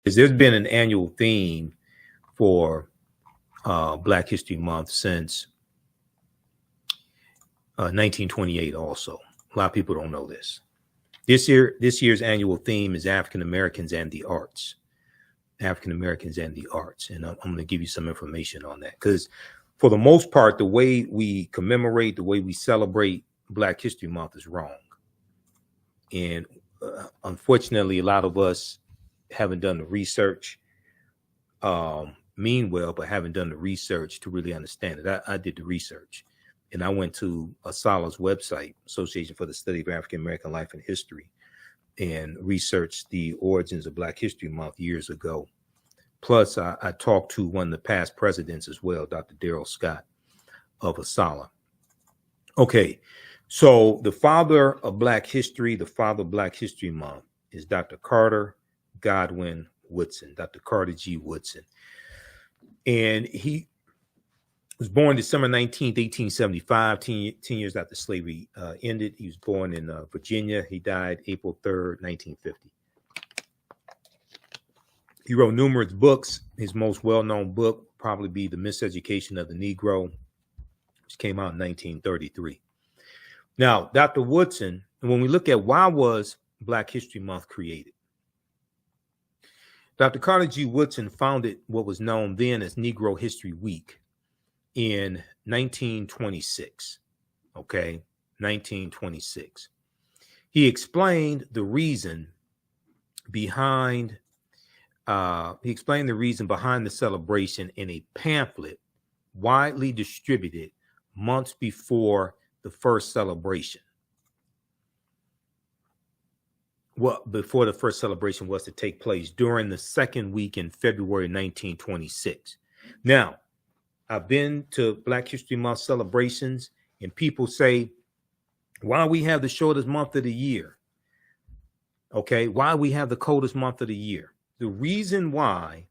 There's been an annual theme for Black History Month since 1928 also. A lot of people don't know this. This year's annual theme is African Americans and the Arts. African Americans and the Arts. And I'm going to give you some information on that. Because for the most part, the way we commemorate, the way we celebrate Black History Month is wrong. And unfortunately, a lot of us haven't done the research, mean well, but haven't done the research to really understand it. I did the research, and I went to ASALH's website, Association for the Study of African American Life and History, and researched the origins of Black History Month years ago. Plus, I talked to one of the past presidents as well, Dr. Darrell Scott of ASALH. Okay, so the father of Black history, the father of Black History Month is Dr. Carter Godwin Woodson, Dr. Carter G. Woodson. And he was born December 19th, 1875, 10 years after slavery ended. He was born in Virginia. He died April 3rd, 1950. He wrote numerous books. His most well-known book would probably be The Miseducation of the Negro, which came out in 1933. Now, Dr. Woodson, when we look at why was Black History Month created, Dr. Carter G. Woodson founded what was known then as Negro History Week in 1926. Okay, 1926. He explained the reason behind the celebration in a pamphlet widely distributed months before the first celebration. Well, before the first celebration was to take place during the second week in February 1926. Now, I've been to Black History Month celebrations, and people say, why we have the shortest month of the year? Okay, why we have the coldest month of the year? The reason why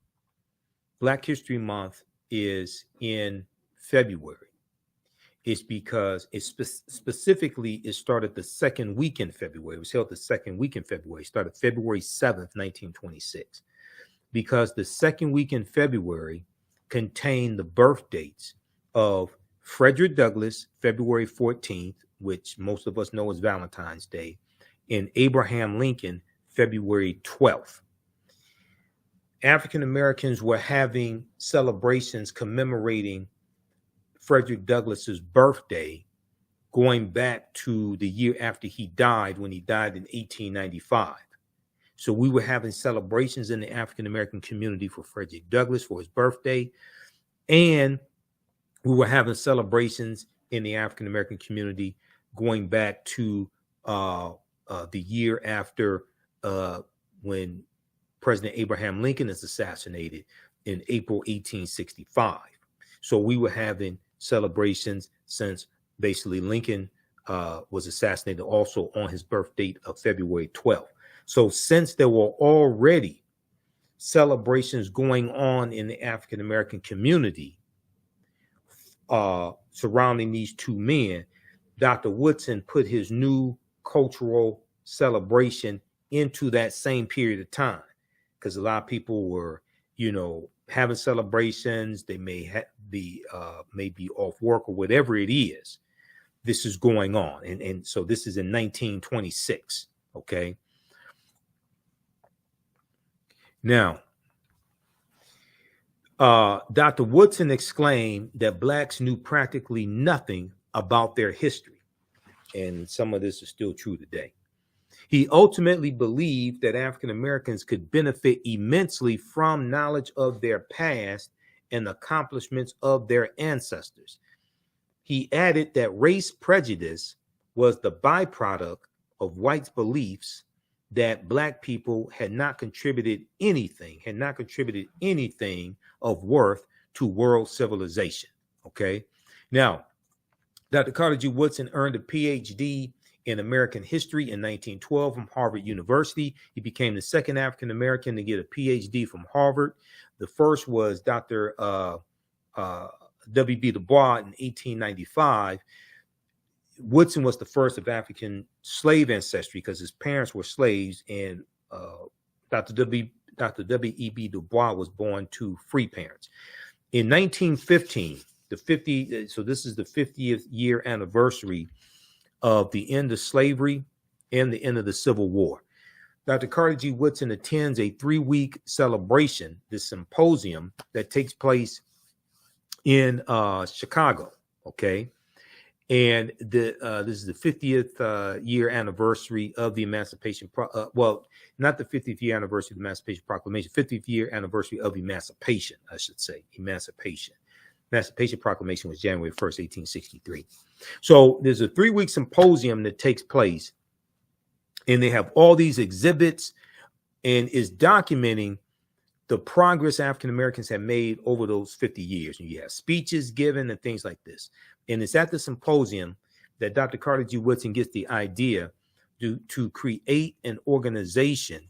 Black History Month is in February is because it specifically it started the second week in February. It was held the second week in February. It started February 7th, 1926. Because the second week in February contained the birth dates of Frederick Douglass, February 14th, which most of us know as Valentine's Day, and Abraham Lincoln, February 12th. African Americans were having celebrations commemorating Frederick Douglass's birthday going back to the year after he died, when he died in 1895. So we were having celebrations in the African American community for Frederick Douglass for his birthday, and we were having celebrations in the African American community going back to the year after when President Abraham Lincoln is assassinated in April 1865. So we were having celebrations since basically Lincoln was assassinated also on his birth date of February 12th. So since there were already celebrations going on in the African American community surrounding these two men, Dr. Woodson put his new cultural celebration into that same period of time, because a lot of people were, having celebrations. They may be off work or whatever it is. This is going on, and so this is in 1926. Okay. Now, Dr. Woodson exclaimed that Blacks knew practically nothing about their history, and some of this is still true today. He ultimately believed that African Americans could benefit immensely from knowledge of their past and accomplishments of their ancestors. He added that race prejudice was the byproduct of whites' beliefs that Black people had not contributed anything of worth to world civilization. Okay. Now, Dr. Carter G. Woodson earned a PhD in American history in 1912 from Harvard University. He became the second African American to get a PhD from Harvard. The first was Dr. W.B. Du Bois in 1895. Woodson was the first of African slave ancestry because his parents were slaves, and Dr. Dr. W.E.B. Du Bois was born to free parents. In 1915, so this is the 50th year anniversary of the end of slavery and the end of the Civil War. Dr. Carter G. Woodson attends a 3-week celebration, this symposium that takes place in Chicago, okay? And this is the 50th year anniversary of the Emancipation, well, not the 50th year anniversary of the Emancipation Proclamation, 50th year anniversary of Emancipation, I should say, Emancipation. Emancipation Proclamation was January 1st, 1863. So there's a 3-week symposium that takes place, and they have all these exhibits and is documenting the progress African Americans have made over those 50 years. And you have speeches given and things like this. And it's at the symposium that Dr. Carter G. Woodson gets the idea to create an organization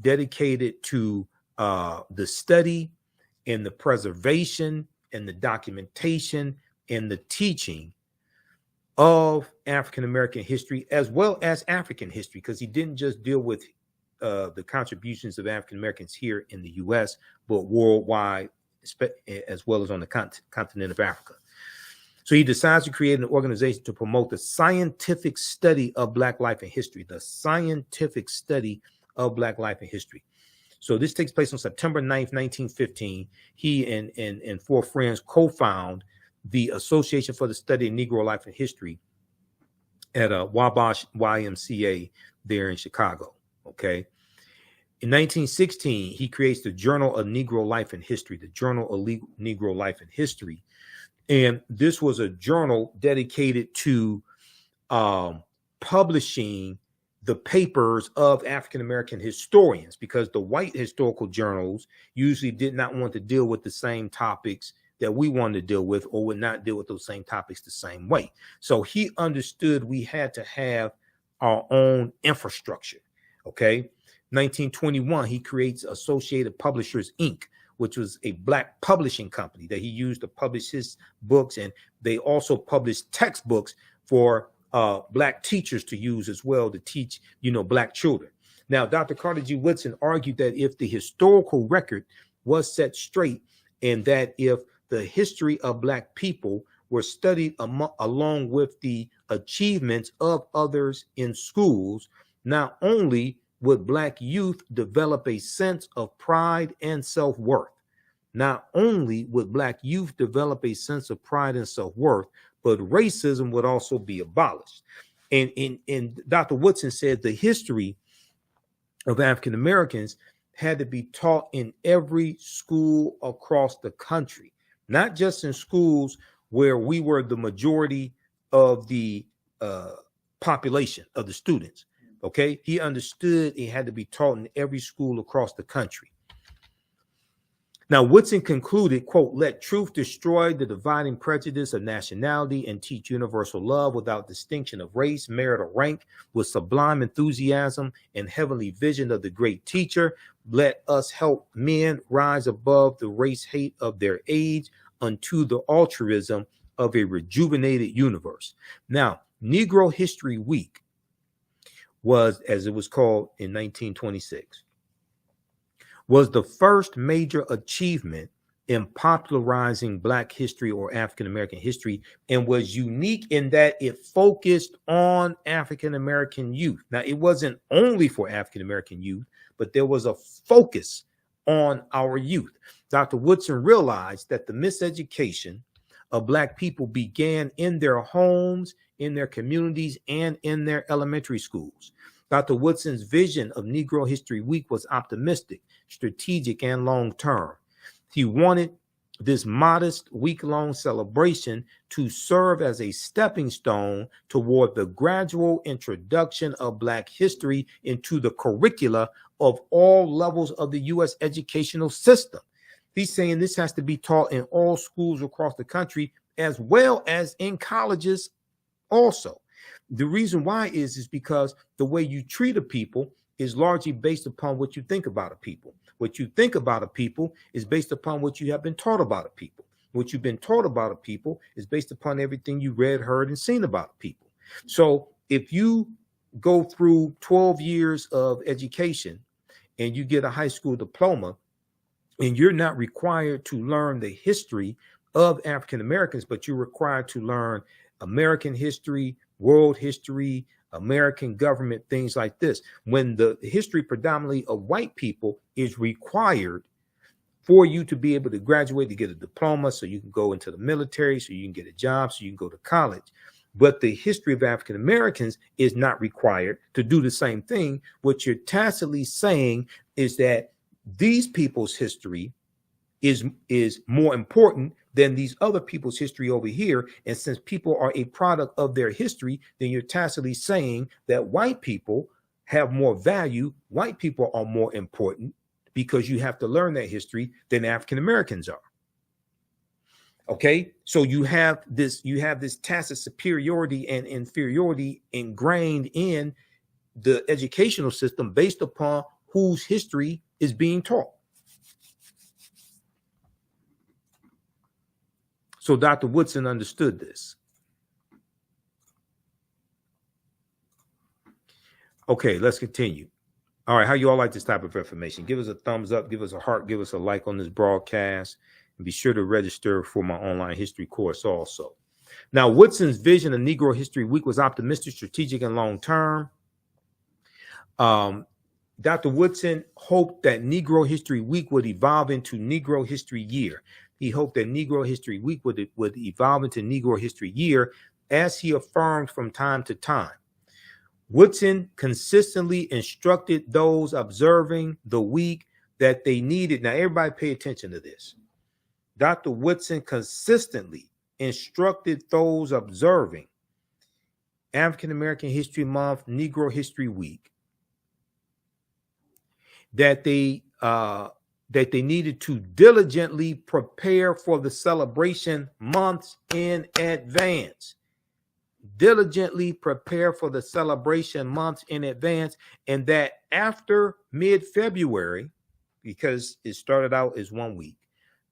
dedicated to the study and the preservation and the documentation and the teaching of African American history as well as African history, because he didn't just deal with the contributions of African Americans here in the U.S., but worldwide, as well as on the continent of Africa. So he decides to create an organization to promote the scientific study of Black life and history, the scientific study of Black life and history. So this takes place on September 9th, 1915. He and 4 friends co-found the Association for the Study of Negro Life and History at Wabash YMCA there in Chicago, okay? In 1916, he creates the Journal of Negro Life and History, the Journal of Negro Life and History. And this was a journal dedicated to publishing the papers of African-American historians, because the white historical journals usually did not want to deal with the same topics that we wanted to deal with, or would not deal with those same topics the same way. So he understood we had to have our own infrastructure, okay? 1921, he creates Associated Publishers, Inc., which was a Black publishing company that he used to publish his books. And they also published textbooks for Black teachers to use as well to teach, Black children. Now, Dr. Carter G. Woodson argued that if the historical record was set straight, and that if the history of Black people were studied along with the achievements of others in schools, not only would Black youth develop a sense of pride and self-worth. Not only would Black youth develop a sense of pride and self-worth, but racism would also be abolished. And Dr. Woodson said the history of African Americans had to be taught in every school across the country, not just in schools where we were the majority of the population of the students. Okay, he understood it had to be taught in every school across the country. Now, Woodson concluded, quote, "Let truth destroy the dividing prejudice of nationality and teach universal love without distinction of race, merit, or rank, with sublime enthusiasm and heavenly vision of the great teacher. Let us help men rise above the race hate of their age unto the altruism of a rejuvenated universe." Now, Negro History Week was, as it was called in 1926, was the first major achievement in popularizing Black history or African American history, and was unique in that it focused on African American youth. Now, it wasn't only for African American youth, but there was a focus on our youth. Dr. Woodson realized that the miseducation of Black people began in their homes, in their communities, and in their elementary schools. Dr. Woodson's vision of Negro History Week was optimistic, strategic, and long-term. He wanted this modest week-long celebration to serve as a stepping stone toward the gradual introduction of Black history into the curricula of all levels of the U.S. educational system. He's saying this has to be taught in all schools across the country, as well as in colleges also. The reason why is because the way you treat a people is largely based upon what you think about a people. What you think about a people is based upon what you have been taught about a people. What you've been taught about a people is based upon everything you read, heard, and seen about a people. So if you go through 12 years of education and you get a high school diploma, and you're not required to learn the history of African Americans, but you're required to learn American history, world history, American government, things like this. When the history predominantly of white people is required for you to be able to graduate, to get a diploma, so you can go into the military, so you can get a job, so you can go to college. But the history of African Americans is not required to do the same thing. What you're tacitly saying is that these people's history is more important than these other people's history over here. And since people are a product of their history, then you're tacitly saying that white people have more value. White people are more important because you have to learn that history than African Americans are. Okay, so you have this tacit superiority and inferiority ingrained in the educational system based upon whose history is being taught. So Dr. Woodson understood this. Okay, let's continue. All right, how you all like this type of information? Give us a thumbs up, give us a heart, give us a like on this broadcast, and be sure to register for my online history course also. Now, Woodson's vision of Negro History Week was optimistic, strategic, and long-term. Dr. Woodson hoped that Negro History Week would evolve into Negro History Year. He hoped that Negro History Week would evolve into Negro History Year, as he affirmed from time to time. Woodson consistently instructed those observing the week that they needed. Now, everybody pay attention to this. Dr. Woodson consistently instructed those observing African American History Month, Negro History Week, that they needed to diligently prepare for the celebration months in advance. Diligently prepare for the celebration months in advance, and that after mid-February, because it started out as 1 week,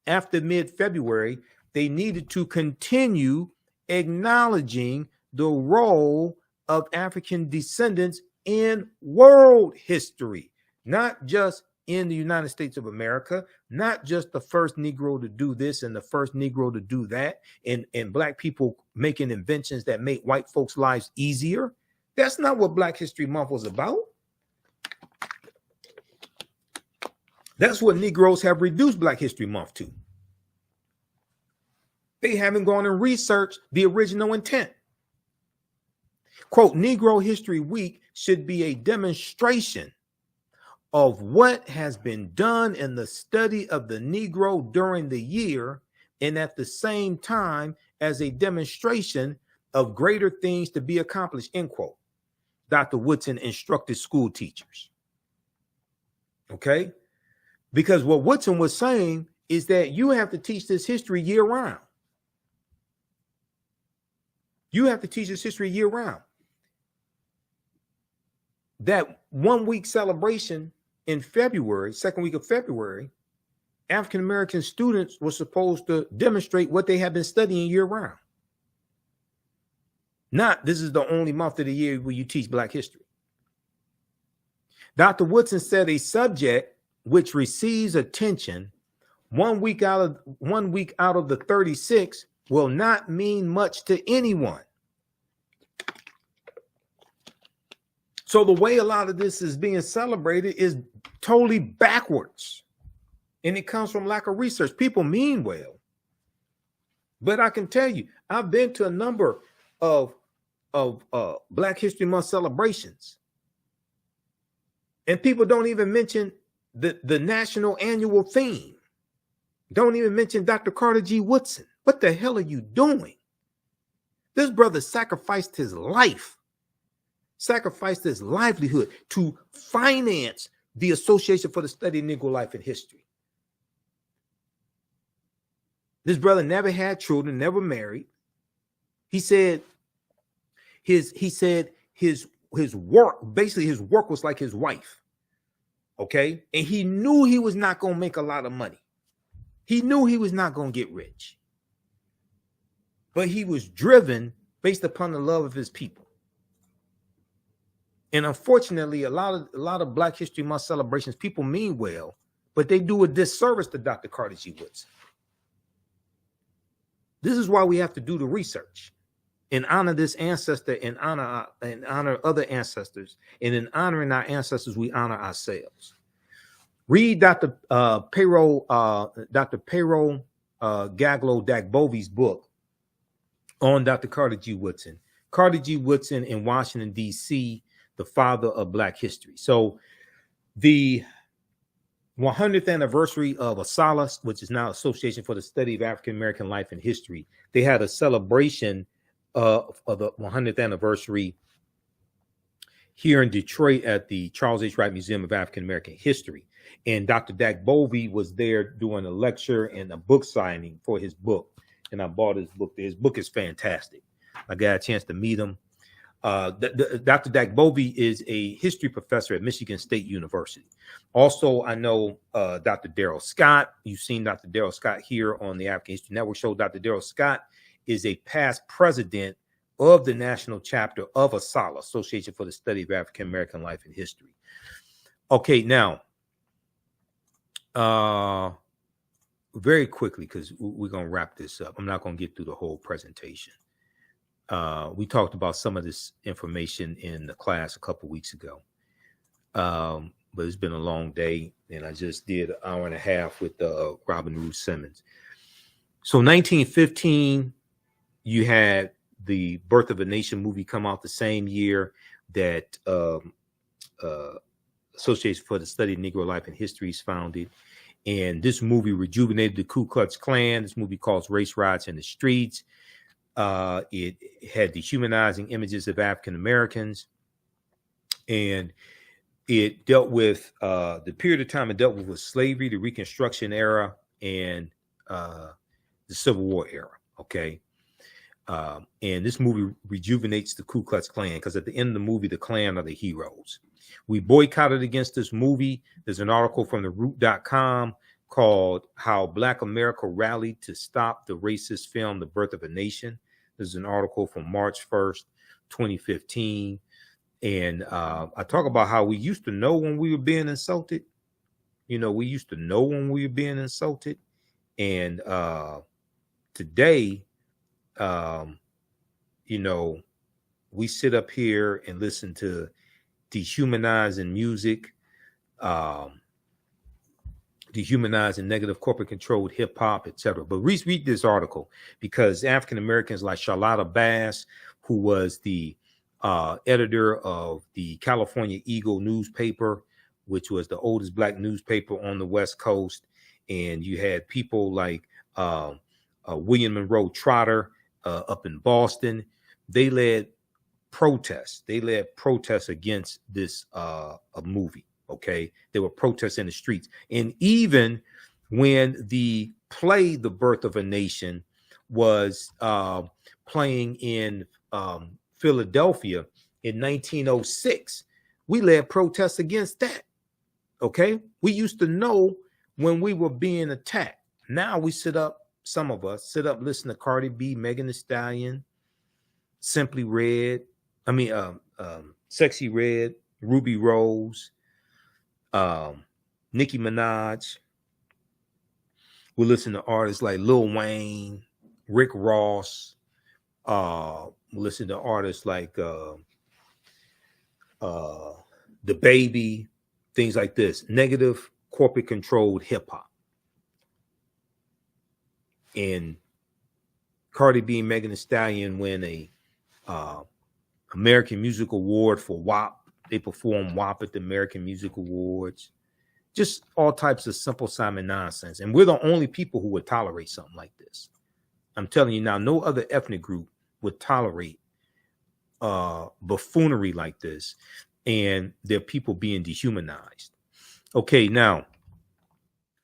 after mid-February, they needed to continue acknowledging the role of African descendants in world history, not just in the United States of America, not just the first Negro to do this and the first Negro to do that, and Black people making inventions that make white folks' lives easier. That's not what Black History Month was about. That's what Negroes have reduced Black History Month to. They haven't gone and researched the original intent. Quote, Negro History Week should be a demonstration of what has been done in the study of the Negro during the year, and at the same time as a demonstration of greater things to be accomplished, end quote. Dr. Woodson instructed school teachers. Okay? Because what Woodson was saying is that you have to teach this history year round. You have to teach this history year round. That 1 week celebration in February, second week of February, African American students were supposed to demonstrate what they have been studying year round. Not this is the only month of the year where you teach Black history. Dr. Woodson said a subject which receives attention 1 week out of the 36 will not mean much to anyone. So the way a lot of this is being celebrated is totally backwards. And it comes from lack of research. People mean well. But I can tell you, I've been to a number of Black History Month celebrations. And people don't even mention the national annual theme. Don't even mention Dr. Carter G. Woodson. What the hell are you doing? This brother sacrificed his life, sacrificed his livelihood to finance the Association for the Study of Negro Life and History. This brother never had children, never married. He said his work, basically his work was like his wife. Okay. And he knew he was not going to make a lot of money. He knew he was not going to get rich. But he was driven based upon the love of his people. And unfortunately, a lot of Black History Month celebrations, people mean well, but they do a disservice to Dr. Carter G. Woodson. This is why we have to do the research and honor this ancestor and honor other ancestors. And in honoring our ancestors, we honor ourselves. Read Dr. Pero Gaglo Dagbovi's book on Dr. Carter G. Woodson. Carter G. Woodson in Washington, D.C., the father of Black history. So the 100th anniversary of ASALH, which is now Association for the Study of African American Life and History, they had a celebration of the 100th anniversary here in Detroit at the Charles H. Wright Museum of African American History. And Dr. Dagbovi was there doing a lecture and a book signing for his book. And I bought his book. His book is fantastic. I got a chance to meet him. Dr. Dagbovi is a history professor at Michigan State University. Also, I know Dr. Darrell Scott. You've seen Dr. Darrell Scott here on the African History Network show. Dr. Darrell Scott is a past president of the national chapter of ASALH, Association for the Study of African American Life and History. Okay, now, very quickly, because we're going to wrap this up. I'm not going to get through the whole presentation. We talked about some of this information in the class a couple weeks ago, but it's been a long day, and I just did an hour and a half with Robin Ruth Simmons. So 1915, you had the Birth of a Nation movie come out the same year that Association for the Study of Negro Life and History is founded. And this movie rejuvenated the Ku Klux Klan. This movie calls Race Riots in the Streets. It had dehumanizing images of African Americans, and it dealt with the period of time it dealt with was slavery, the Reconstruction era, and the Civil War era. Okay, and this movie rejuvenates the Ku Klux Klan because at the end of the movie, the Klan are the heroes. We boycotted against this movie. There's an article from the Root.com called "How Black America Rallied to Stop the Racist Film, The Birth of a Nation." There's an article from March 1st, 2015. And I talk about how we used to know when we were being insulted. You know, we used to know when we were being insulted. And today, you know, we sit up here and listen to dehumanizing music, dehumanizing negative corporate controlled hip hop, etc. But read this article because African Americans like Charlotta Bass, who was the editor of the California Eagle newspaper, which was the oldest Black newspaper on the West Coast, and you had people like William Monroe Trotter up in Boston. They led protests. They led protests against this movie. Okay, there were protests in the streets. And even when the play The Birth of a Nation was playing in Philadelphia in 1906, we led protests against that. Okay, we used to know when we were being attacked. Now we sit up, some of us sit up, listen to Cardi B, Megan Thee Stallion, Simply Red, Sexy Red, Ruby Rose, Nicki Minaj. We listen to artists like Lil Wayne, Rick Ross. We listen to artists like The Baby, things like this. Negative corporate controlled hip hop. And Cardi B and Megan Thee Stallion win a American Music Award for WAP. They perform WAP at the American Music Awards. Just all types of Simple Simon nonsense. And we're the only people who would tolerate something like this. I'm telling you now, no other ethnic group would tolerate buffoonery like this. And their people being dehumanized. Okay, now,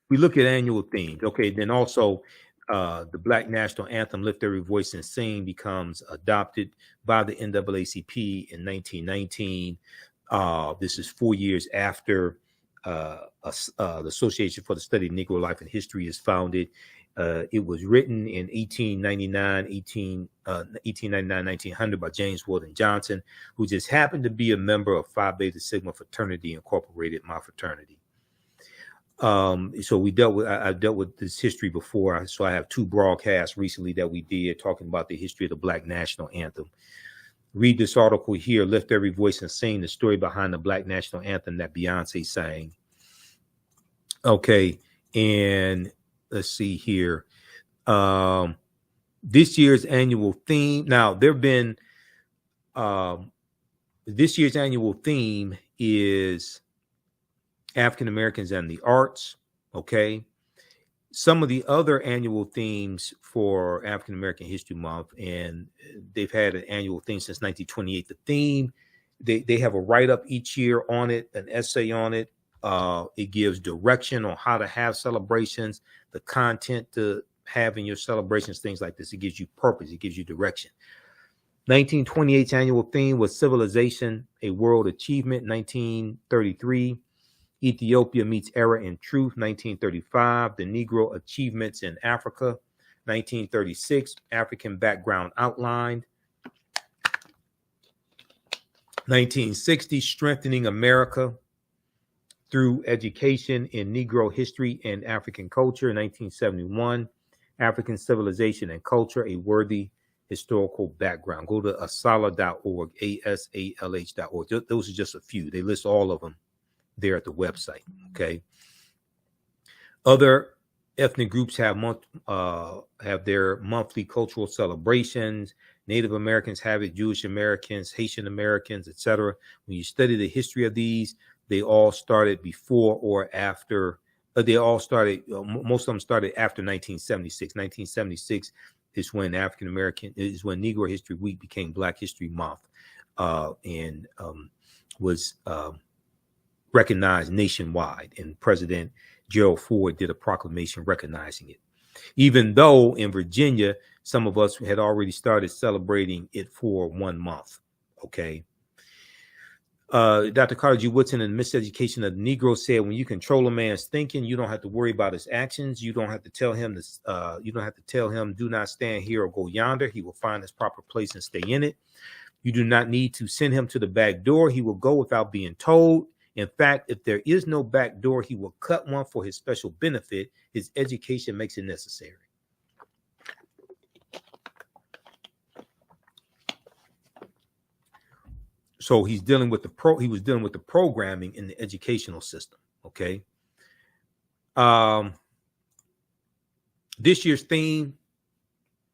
we look at annual themes. Okay, then also the Black National Anthem, Lift Every Voice and Sing, becomes adopted by the NAACP in 1919. This is 4 years after the Association for the Study of Negro Life and History is founded. It was written in 1900 by James Weldon Johnson, who just happened to be a member of Phi Beta Sigma Fraternity Incorporated, my fraternity. So I dealt with this history before. So I have 2 broadcasts recently that we did talking about the history of the Black National Anthem. Read this article here, Lift Every Voice and Sing, the story behind the Black National Anthem that Beyonce sang. Okay, and let's see here. This year's annual theme. Now, this year's annual theme is African Americans and the Arts. Okay. Some of the other annual themes for African American History Month, and they've had an annual theme since 1928. The theme, they have a write-up each year on it, an essay on it. It gives direction on how to have celebrations, the content to have in your celebrations, things like this. It gives you purpose. It gives you direction. 1928's annual theme was Civilization, a World Achievement. 1933, Ethiopia Meets Error in Truth. 1935, The Negro Achievements in Africa. 1936, African Background Outlined. 1960, Strengthening America Through Education in Negro History and African Culture. 1971, African Civilization and Culture, A Worthy Historical Background. Go to asalh.org, asalh.org. Those are just a few. They list all of them there at the website. Okay. Other ethnic groups have their monthly cultural celebrations. Native Americans have it, Jewish Americans, Haitian Americans, etc. When you study the history of these, they all started before or after. Most of them started after 1976. 1976 is when Negro History Week became Black History Month, and was recognized nationwide. And President Gerald Ford did a proclamation recognizing it. Even though in Virginia, some of us had already started celebrating it for 1 month. Okay. Dr. Carter G. Woodson in Miseducation of the Negro said, when you control a man's thinking, you don't have to worry about his actions. You don't have to tell him this. You don't have to tell him, do not stand here or go yonder. He will find his proper place and stay in it. You do not need to send him to the back door. He will go without being told. In fact, if there is no back door, he will cut one for his special benefit. His education makes it necessary. So he's dealing with he was dealing with the programming in the educational system. Okay. This year's theme,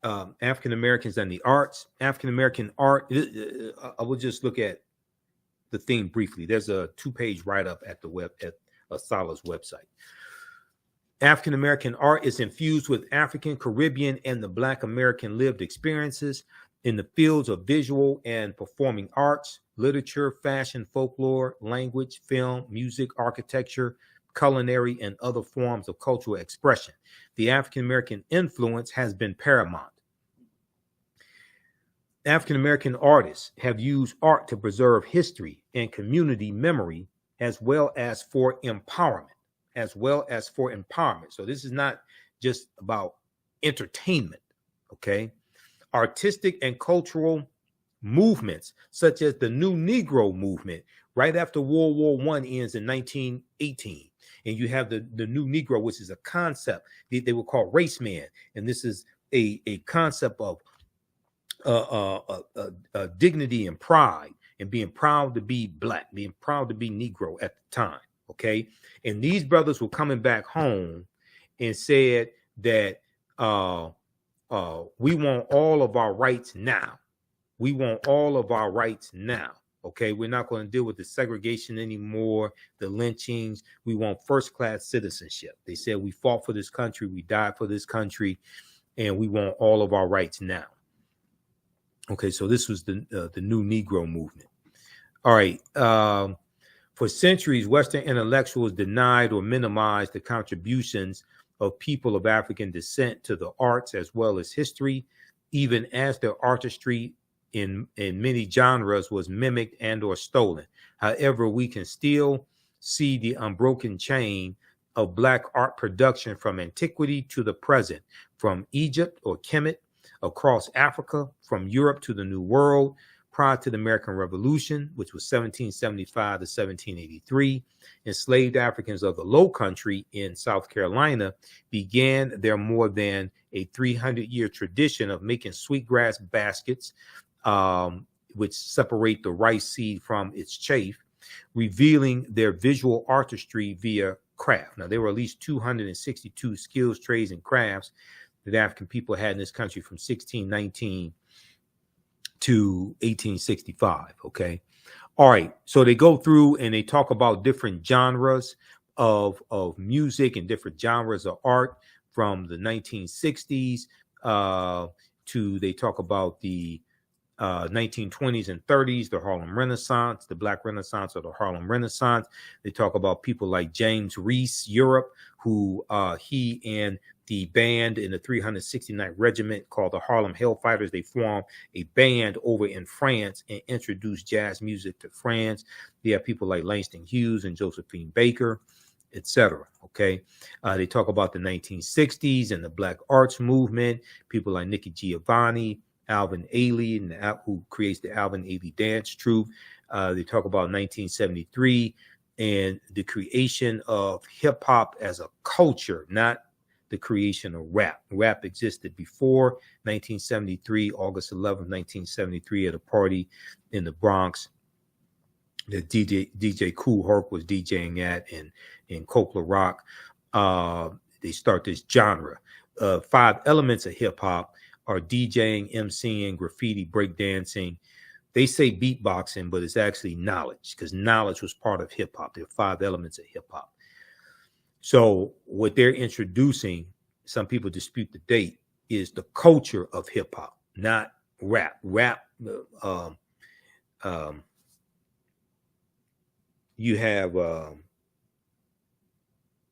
African Americans and the Arts. African American art. I will just look at the theme briefly. There's a 2-page write-up at ASALH's website. African American art is infused with African, Caribbean, and the Black American lived experiences in the fields of visual and performing arts, literature, fashion, folklore, language, film, music, architecture, culinary, and other forms of cultural expression. The African American influence has been paramount. African American artists have used art to preserve history and community memory, as well as for empowerment. So this is not just about entertainment. Okay. Artistic and cultural movements such as the New Negro movement right after World War I ends in 1918. And you have the New Negro, which is a concept they were called race man. And this is a concept of dignity and pride, and being proud to be Black, being proud to be Negro at the time. Okay. And these brothers were coming back home and said that we want all of our rights now. We want all of our rights now. Okay. We're not going to deal with the segregation anymore, the lynchings. We want first-class citizenship. They said we fought for this country, we died for this country, and we want all of our rights now. Okay, so this was the New Negro movement. All right. For centuries, Western intellectuals denied or minimized the contributions of people of African descent to the arts as well as history, even as their artistry in many genres was mimicked and or stolen. However, we can still see the unbroken chain of Black art production from antiquity to the present, from Egypt or Kemet, across Africa, from Europe to the New World. Prior to the American Revolution, which was 1775 to 1783, enslaved Africans of the Low Country in South Carolina began their more than a 300-year tradition of making sweetgrass baskets, which separate the rice seed from its chaff, revealing their visual artistry via craft. Now, there were at least 262 skills, trades, and crafts that African people had in this country from 1619 to 1865. Okay. All right. So they go through and they talk about different genres of music and different genres of art from the 1960s to they talk about the 1920s and 30s, the Harlem Renaissance, the Black Renaissance or the Harlem Renaissance. They talk about people like James Reese, Europe, who he and the band in the 369th Regiment called the Harlem Hellfighters, they formed a band over in France and introduced jazz music to France. They have people like Langston Hughes and Josephine Baker, etc. Okay. They talk about the 1960s and the Black arts movement, people like Nikki Giovanni, Alvin Ailey, who creates the Alvin Ailey Dance Troupe. They talk about 1973 and the creation of hip hop as a culture, not the creation of rap. Rap existed before 1973, August 11th, 1973, at a party in the Bronx that DJ Kool Herc was DJing at in Copeland Rock. They start this genre. 5 elements of hip hop are DJing, MCing, graffiti, breakdancing. They say beatboxing, but it's actually knowledge, because knowledge was part of hip hop. There are 5 elements of hip hop. So what they're introducing, some people dispute the date, is the culture of hip hop, not rap. Rap, you have the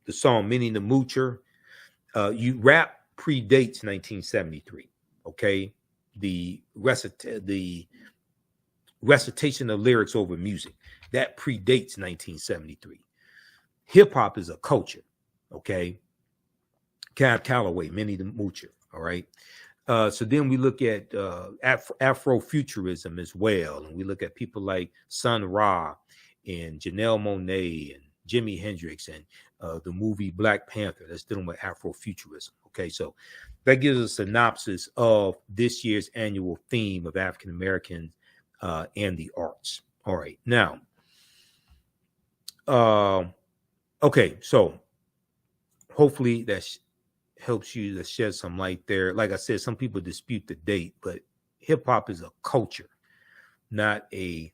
song Minnie the Moocher. Rap predates 1973. Okay, the recitation of lyrics over music, that predates 1973. Hip hop is a culture. Okay, Cab Calloway, Minnie the Moocher. All right. So then we look at Afrofuturism as well, and we look at people like Sun Ra and Janelle Monáe and Jimi Hendrix and the movie Black Panther that's dealing with Afrofuturism. Okay, so that gives us a synopsis of this year's annual theme of African Americans and the arts. All right, now, okay, so hopefully that helps you to shed some light there. Like I said, some people dispute the date, but hip hop is a culture, not a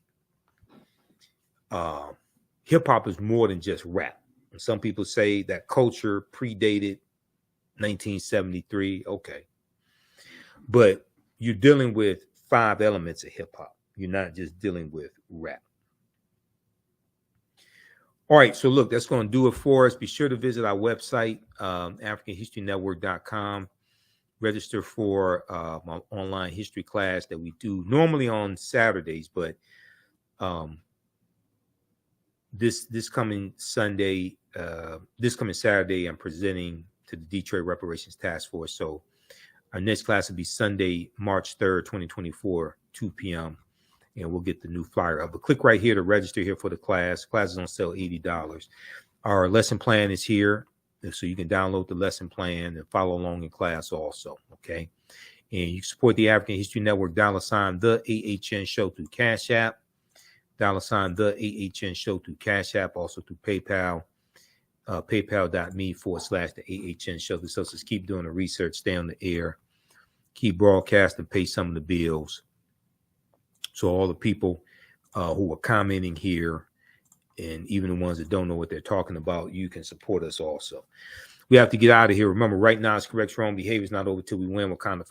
hip hop is more than just rap. And some people say that culture predated 1973. Okay. But you're dealing with 5 elements of hip hop. You're not just dealing with rap. All right. So look, that's going to do it for us. Be sure to visit our website, AfricanHistoryNetwork.com. Register for my online history class that we do normally on Saturdays, but this coming Saturday, I'm presenting to the Detroit Reparations Task Force. So our next class will be Sunday, March 3rd, 2024, 2 p.m. And we'll get the new flyer up. But click right here to register here for the class. Class is on sale $80. Our lesson plan is here, so you can download the lesson plan and follow along in class also. Okay. And you can support the African History Network, $ the AHN show through Cash App. $ the AHN show through Cash App, also through PayPal, paypal.me/the AHN show. This helps us keep doing the research, stay on the air, keep broadcasting, pay some of the bills. So all the people who are commenting here, and even the ones that don't know what they're talking about, you can support us also. We have to get out of here. Remember, right now it's correct, wrong behavior is not over till we win. Wakanda